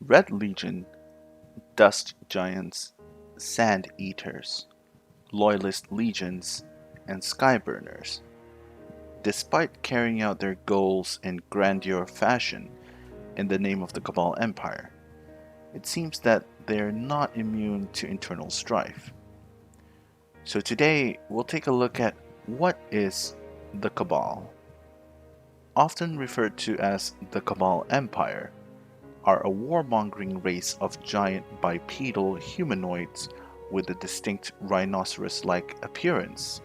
Red Legion, Dust Giants, Sand Eaters, Loyalist Legions, and Skyburners. Despite carrying out their goals in grandeur fashion in the name of the Cabal Empire, it seems that they are not immune to internal strife. So today we'll take a look at what is the Cabal. Often referred to as the Cabal Empire, are a warmongering race of giant bipedal humanoids with a distinct rhinoceros-like appearance.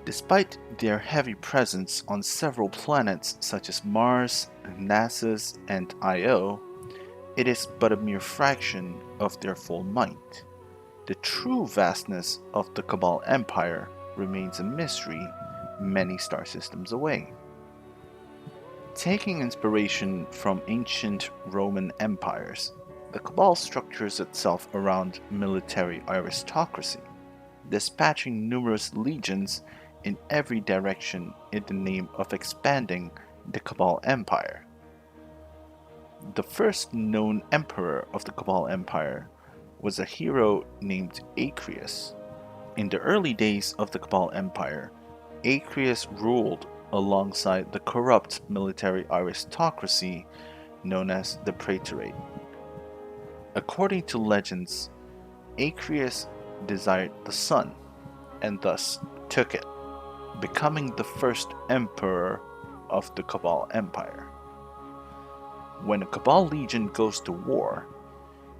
Despite their heavy presence on several planets such as Mars, Nasus, and Io, it is but a mere fraction of their full might. The true vastness of the Cabal Empire remains a mystery many star systems away. Taking inspiration from ancient Roman empires, the Cabal structures itself around military aristocracy, dispatching numerous legions in every direction in the name of expanding the Cabal Empire. The first known emperor of the Cabal Empire was a hero named Acreus. In the early days of the Cabal Empire, Acreus ruled alongside the corrupt military aristocracy known as the Praetorate. According to legends, Acreus desired the sun and thus took it, becoming the first emperor of the Cabal Empire. When a Cabal Legion goes to war,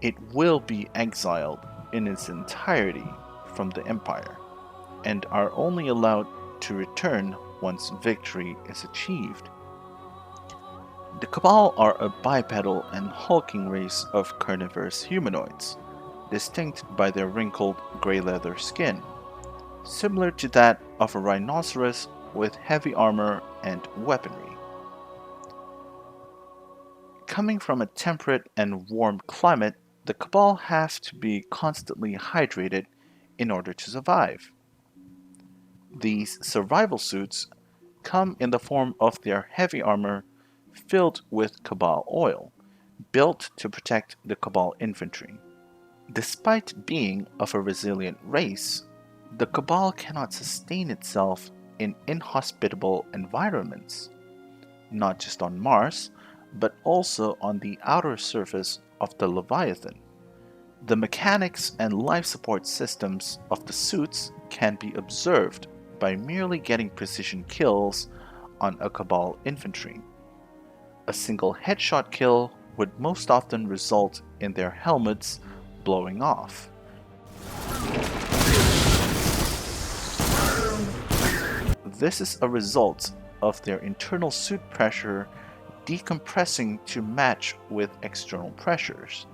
it will be exiled in its entirety from the Empire, and are only allowed to return once victory is achieved. The Cabal are a bipedal and hulking race of carnivorous humanoids, distinct by their wrinkled gray leather skin, similar to that of a rhinoceros with heavy armor and weaponry. Coming from a temperate and warm climate, the Cabal have to be constantly hydrated in order to survive. These survival suits come in the form of their heavy armor filled with Cabal oil, built to protect the Cabal infantry. Despite being of a resilient race, the Cabal cannot sustain itself in inhospitable environments, not just on Mars, but also on the outer surface of the Leviathan. The mechanics and life support systems of the suits can be observed by merely getting precision kills on a Cabal infantry. A single headshot kill would most often result in their helmets blowing off. This is a result of their internal suit pressure decompressing to match with external pressures,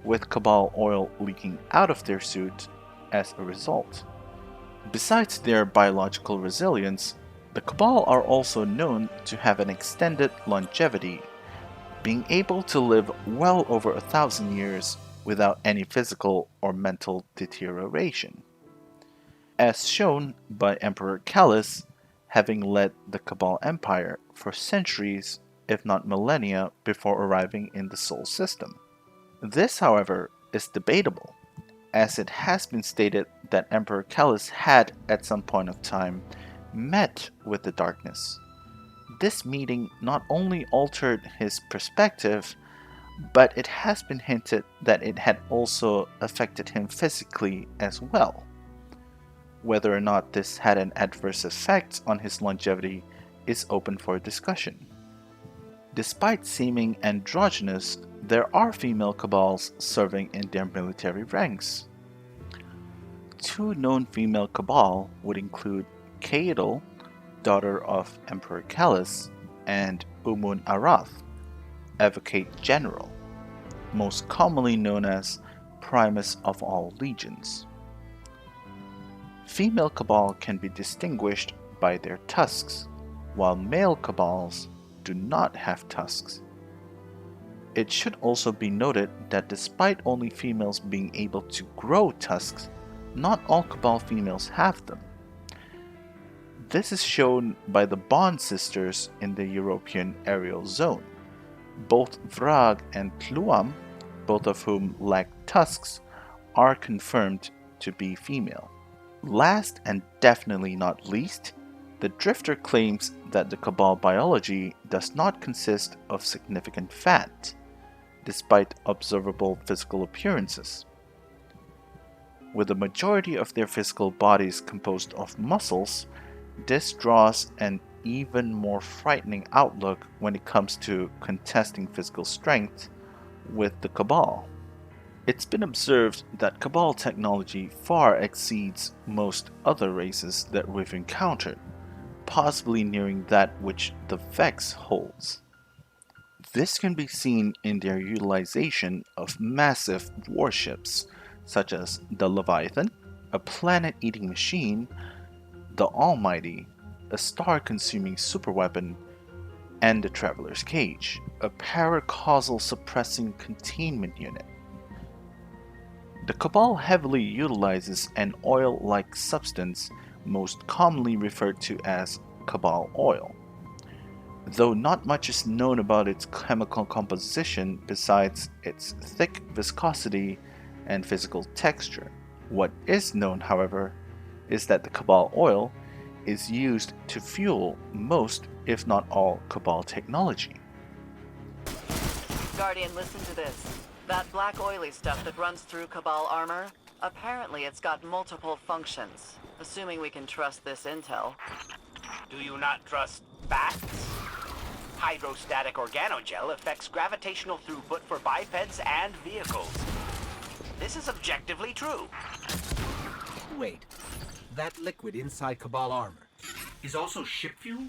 with Cabal oil leaking out of their suit as a result. Besides their biological resilience, the Cabal are also known to have an extended longevity, being able to live well over 1,000 years without any physical or mental deterioration, as shown by Emperor Callus having led the Cabal Empire for centuries, if not millennia, before arriving in the Sol system. This, however, is debatable, as it has been stated that Emperor Callus had, at some point of time, met with the darkness. This meeting not only altered his perspective, but it has been hinted that it had also affected him physically as well. Whether or not this had an adverse effect on his longevity is open for discussion. Despite seeming androgynous, there are female Cabals serving in their military ranks. Two known female Cabal would include Caedal, daughter of Emperor Callus, and Umun Arath, Advocate General, most commonly known as Primus of all legions. Female Cabal can be distinguished by their tusks, while male Cabals do not have tusks. It should also be noted that despite only females being able to grow tusks, not all Cabal females have them. This is shown by the Bond sisters in the European aerial zone. Both Vrag and Tluam, both of whom lack tusks, are confirmed to be female. Last and definitely not least, the drifter claims that the Cabal biology does not consist of significant fat, despite observable physical appearances. With the majority of their physical bodies composed of muscles, this draws an even more frightening outlook when it comes to contesting physical strength with the Cabal. It's been observed that Cabal technology far exceeds most other races that we've encountered, possibly nearing that which the Vex holds. This can be seen in their utilization of massive warships, such as the Leviathan, a planet-eating machine, the Almighty, a star-consuming superweapon, and the Traveler's Cage, a paracausal suppressing containment unit. The Cabal heavily utilizes an oil-like substance most commonly referred to as Cabal oil. Though not much is known about its chemical composition besides its thick viscosity and physical texture. What is known, however, is that the Cabal oil is used to fuel most, if not all, Cabal technology. Guardian, listen to this. That black oily stuff that runs through Cabal armor, apparently it's got multiple functions. Assuming we can trust this intel. Do you not trust facts? Hydrostatic organogel affects gravitational throughput for bipeds and vehicles. This is objectively true. Wait, that liquid inside Cabal armor is also ship fuel?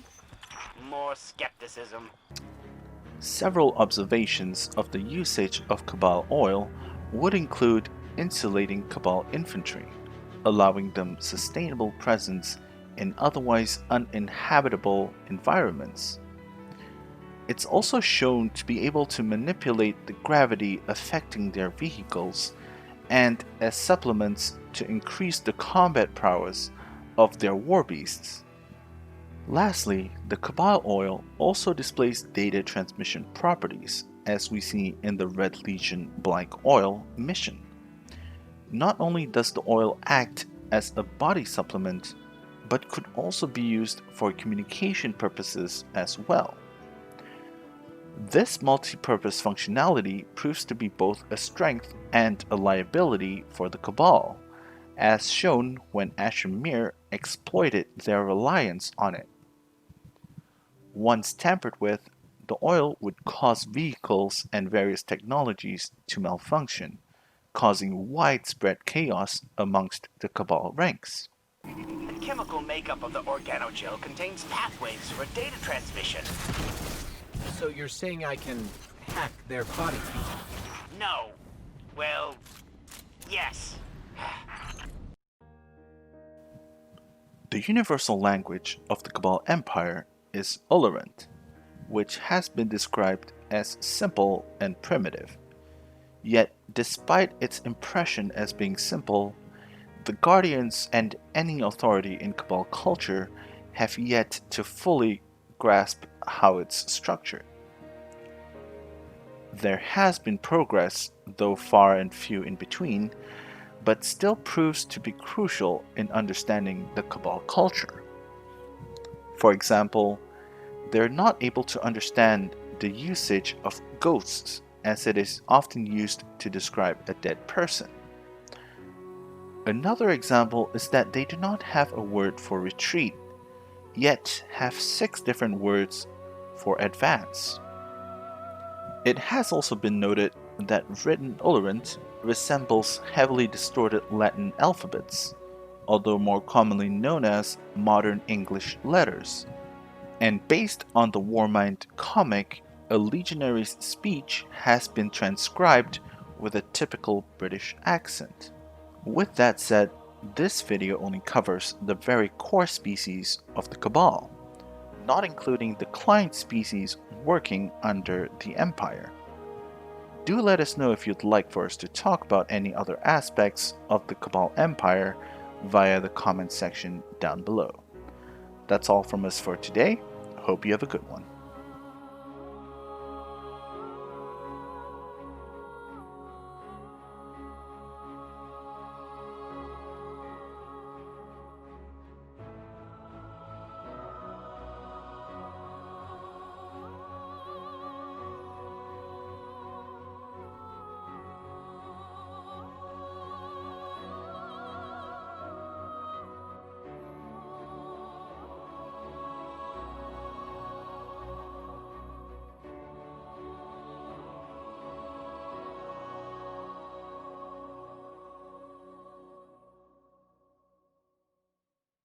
More skepticism. Several observations of the usage of Cabal oil would include insulating Cabal infantry, allowing them sustainable presence in otherwise uninhabitable environments. It's also shown to be able to manipulate the gravity affecting their vehicles and as supplements to increase the combat prowess of their war beasts. Lastly, the Cabal oil also displays data transmission properties, as we see in the Red Legion Blank Oil mission. Not only does the oil act as a body supplement, but could also be used for communication purposes as well. This multi-purpose functionality proves to be both a strength and a liability for the Cabal, as shown when Ashemir exploited their reliance on it. Once tampered with, the oil would cause vehicles and various technologies to malfunction, causing widespread chaos amongst the Cabal ranks. The chemical makeup of the organogel contains pathways for data transmission. So you're saying I can hack their body? No. Well, yes. The universal language of the Cabal Empire is Ulurant, which has been described as simple and primitive. Yet, despite its impression as being simple, the Guardians and any authority in Cabal culture have yet to fully grasp how it's structured. There has been progress, though far and few in between, but still proves to be crucial in understanding the Cabal culture. For example, they're not able to understand the usage of ghosts, as it is often used to describe a dead person. Another example is that they do not have a word for retreat, yet have 6 different words for advance. It has also been noted that written Ulurant resembles heavily distorted Latin alphabets, although more commonly known as modern English letters. And based on the Warmind comic, a legionary's speech has been transcribed with a typical British accent. With that said, this video only covers the very core species of the Cabal, not including the client species working under the Empire. Do let us know if you'd like for us to talk about any other aspects of the Cabal Empire via the comment section down below. That's all from us for today. Hope you have a good one.